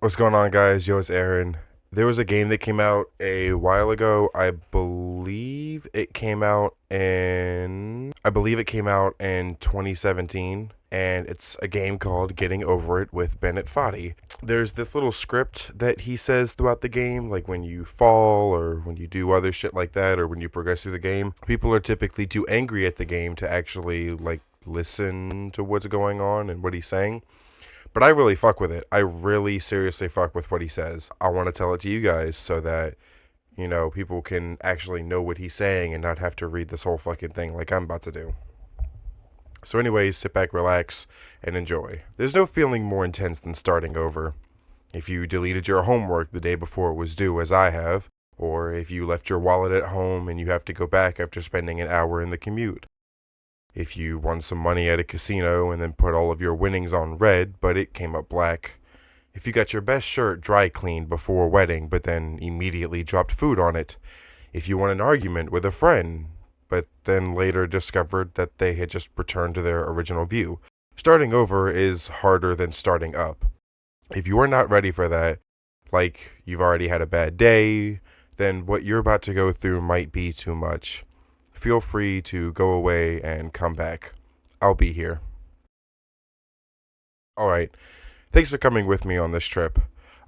What's going on, guys? Yo, it's Aaron. There was a game that came out a while ago. I believe it came out in 2017, and it's a game called Getting Over It with Bennet Foddy. There's this little script that he says throughout the game, like when you fall or when you do other shit like that, or when you progress through the game. People are typically too angry at the game to actually listen to what's going on and what he's saying. But I really fuck with it. I really seriously fuck with what he says. I want to tell it to you guys so that, people can actually know what he's saying and not have to read this whole fucking thing like I'm about to do. So, anyways, sit back, relax, and enjoy. There's no feeling more intense than starting over. If you deleted your homework the day before it was due, as I have, or if you left your wallet at home and you have to go back after spending an hour in the commute. If you won some money at a casino and then put all of your winnings on red, but it came up black. If you got your best shirt dry cleaned before a wedding, but then immediately dropped food on it. If you won an argument with a friend, but then later discovered that they had just returned to their original view. Starting over is harder than starting up. If you are not ready for that, like you've already had a bad day, then what you're about to go through might be too much. Feel free to go away and come back. I'll be here. Alright, thanks for coming with me on this trip.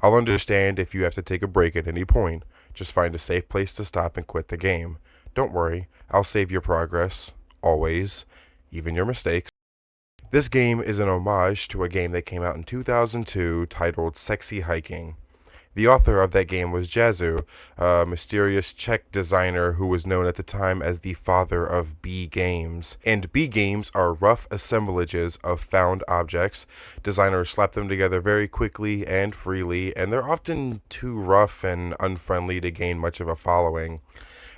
I'll understand if you have to take a break at any point. Just find a safe place to stop and quit the game. Don't worry, I'll save your progress. Always. Even your mistakes. This game is an homage to a game that came out in 2002 titled Sexy Hiking. The author of that game was Jazu, a mysterious Czech designer who was known at the time as the father of B games. And B games are rough assemblages of found objects. Designers slap them together very quickly and freely, and they're often too rough and unfriendly to gain much of a following.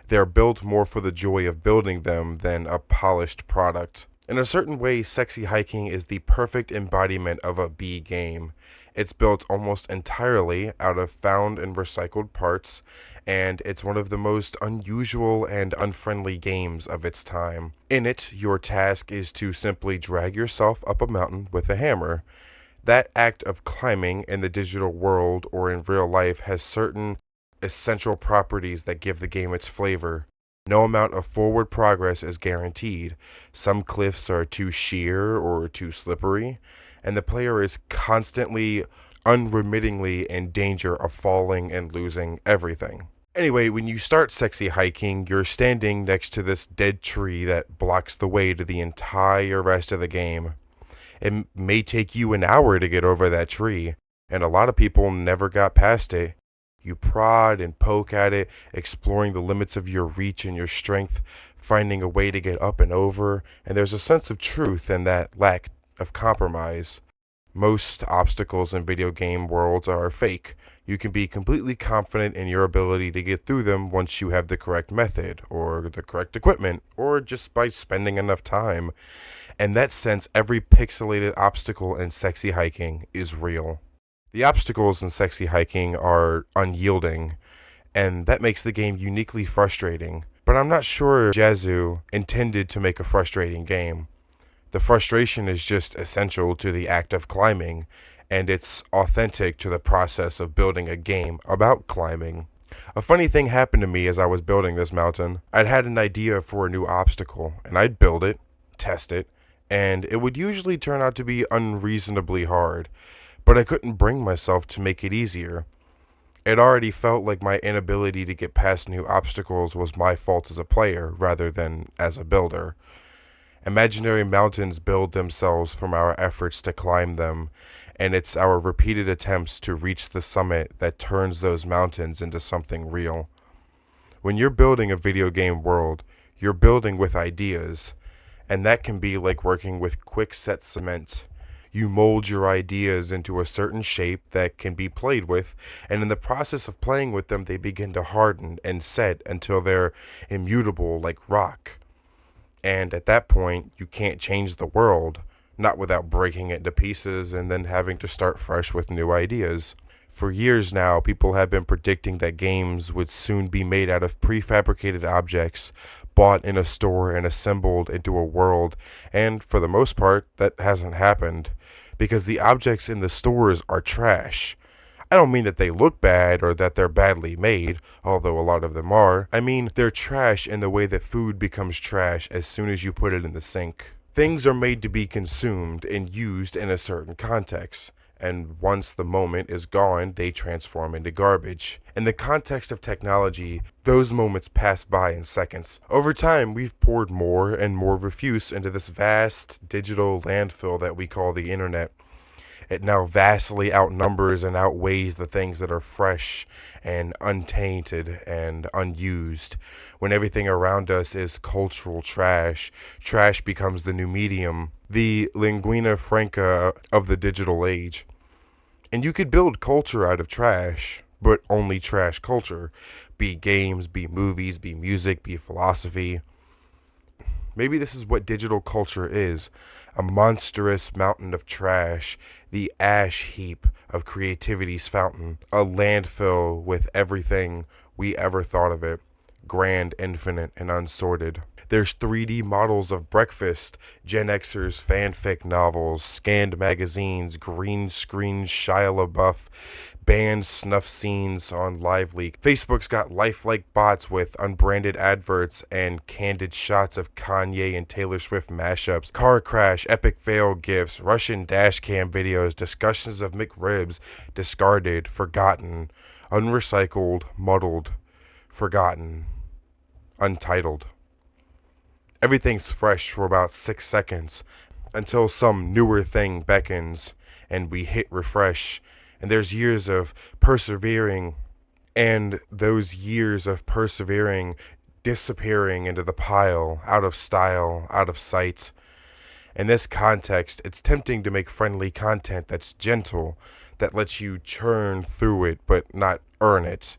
They're built more for the joy of building them than a polished product. In a certain way, Sexy Hiking is the perfect embodiment of a B game. It's built almost entirely out of found and recycled parts, and it's one of the most unusual and unfriendly games of its time. In it, your task is to simply drag yourself up a mountain with a hammer. That act of climbing in the digital world or in real life has certain essential properties that give the game its flavor. No amount of forward progress is guaranteed. Some cliffs are too sheer or too slippery, and the player is constantly, unremittingly in danger of falling and losing everything. Anyway, when you start Sexy Hiking, you're standing next to this dead tree that blocks the way to the entire rest of the game. It may take you an hour to get over that tree, and a lot of people never got past it. You prod and poke at it, exploring the limits of your reach and your strength, finding a way to get up and over, and there's a sense of truth in that lack of compromise. Most obstacles in video game worlds are fake. You can be completely confident in your ability to get through them once you have the correct method, or the correct equipment, or just by spending enough time. In that sense, every pixelated obstacle in Sexy Hiking is real. The obstacles in Sexy Hiking are unyielding, and that makes the game uniquely frustrating. But I'm not sure Jazu intended to make a frustrating game. The frustration is just essential to the act of climbing, and it's authentic to the process of building a game about climbing. A funny thing happened to me as I was building this mountain. I'd had an idea for a new obstacle, and I'd build it, test it, and it would usually turn out to be unreasonably hard, but I couldn't bring myself to make it easier. It already felt like my inability to get past new obstacles was my fault as a player rather than as a builder. Imaginary mountains build themselves from our efforts to climb them, and it's our repeated attempts to reach the summit that turns those mountains into something real. When you're building a video game world, you're building with ideas, and that can be like working with quick-set cement. You mold your ideas into a certain shape that can be played with, and in the process of playing with them, they begin to harden and set until they're immutable like rock. And at that point, you can't change the world, not without breaking it into pieces and then having to start fresh with new ideas. For years now, people have been predicting that games would soon be made out of prefabricated objects, bought in a store and assembled into a world, and for the most part, that hasn't happened, because the objects in the stores are trash. I don't mean that they look bad or that they're badly made, although a lot of them are. I mean they're trash in the way that food becomes trash as soon as you put it in the sink. Things are made to be consumed and used in a certain context, and once the moment is gone, they transform into garbage. In the context of technology, those moments pass by in seconds. Over time, we've poured more and more refuse into this vast digital landfill that we call the internet. It now vastly outnumbers and outweighs the things that are fresh and untainted and unused. When everything around us is cultural trash, trash becomes the new medium, the lingua franca of the digital age. And you could build culture out of trash, but only trash culture. Be games, be movies, be music, be philosophy. Maybe this is what digital culture is, a monstrous mountain of trash, the ash heap of creativity's fountain, a landfill with everything we ever thought of it, grand, infinite, and unsorted. There's 3D models of breakfast, Gen Xers fanfic novels, scanned magazines, green screen Shia LaBeouf, banned snuff scenes on LiveLeak. Facebook's got lifelike bots with unbranded adverts and candid shots of Kanye and Taylor Swift mashups, car crash, epic fail gifs, Russian dashcam videos, discussions of McRibs, discarded, forgotten, unrecycled, muddled, forgotten, untitled. Everything's fresh for about 6 seconds until some newer thing beckons and we hit refresh, and there's years of persevering, and those years of persevering disappearing into the pile, out of style, out of sight. In this context, it's tempting to make friendly content that's gentle, that lets you churn through it but not earn it.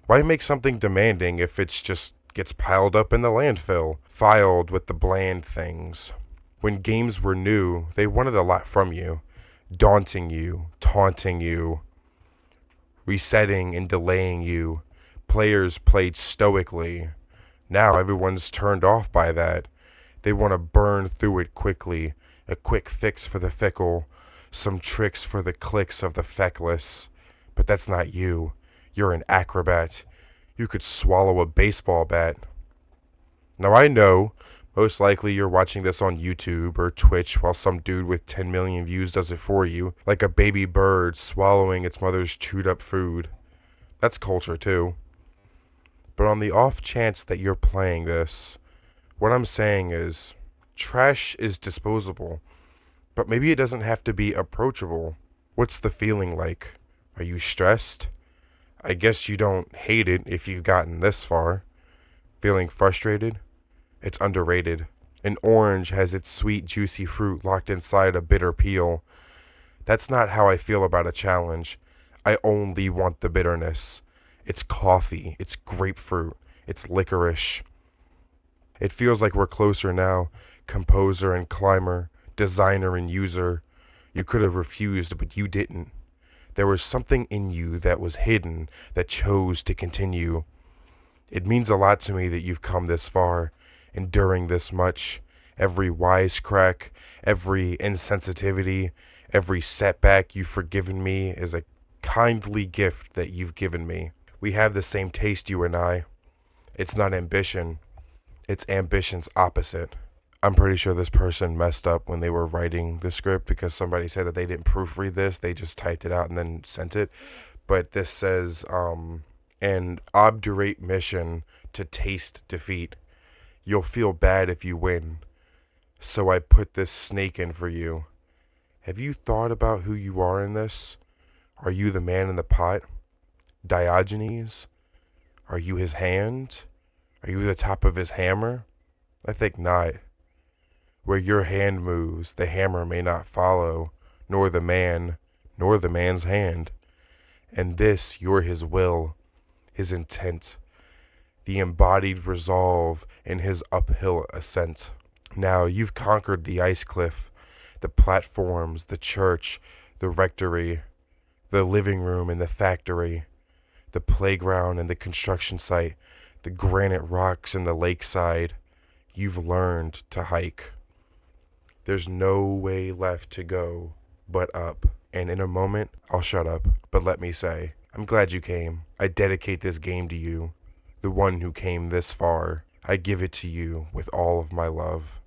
Why make something demanding if it's just gets piled up in the landfill, filed with the bland things? When games were new, they wanted a lot from you, daunting you, taunting you, resetting and delaying you. Players played stoically. Now everyone's turned off by that. They want to burn through it quickly, a quick fix for the fickle, some tricks for the clicks of the feckless. But that's not you. You're an acrobat. You could swallow a baseball bat. Now I know, most likely you're watching this on YouTube or Twitch while some dude with 10 million views does it for you, like a baby bird swallowing its mother's chewed up food. That's culture too. But on the off chance that you're playing this, what I'm saying is, trash is disposable, but maybe it doesn't have to be approachable. What's the feeling like? Are you stressed? I guess you don't hate it if you've gotten this far. Feeling frustrated? It's underrated. An orange has its sweet, juicy fruit locked inside a bitter peel. That's not how I feel about a challenge. I only want the bitterness. It's coffee. It's grapefruit. It's licorice. It feels like we're closer now. Composer and climber. Designer and user. You could have refused, but you didn't. There was something in you that was hidden, that chose to continue. It means a lot to me that you've come this far, enduring this much. Every wisecrack, every insensitivity, every setback you've forgiven me is a kindly gift that you've given me. We have the same taste, you and I. It's not ambition. It's ambition's opposite. I'm pretty sure this person messed up when they were writing the script because somebody said that they didn't proofread this. They just typed it out and then sent it. But this says, an obdurate mission to taste defeat. You'll feel bad if you win. So I put this snake in for you. Have you thought about who you are in this? Are you the man in the pot? Diogenes? Are you his hand? Are you the top of his hammer? I think not. Where your hand moves, the hammer may not follow, nor the man's hand. And this, you're his will, his intent, the embodied resolve in his uphill ascent. Now you've conquered the ice cliff, the platforms, the church, the rectory, the living room and the factory, the playground and the construction site, the granite rocks and the lakeside. You've learned to hike. There's no way left to go but up. and in a moment, I'll shut up. But let me say, I'm glad you came. I dedicate this game to you, the one who came this far. I give it to you with all of my love.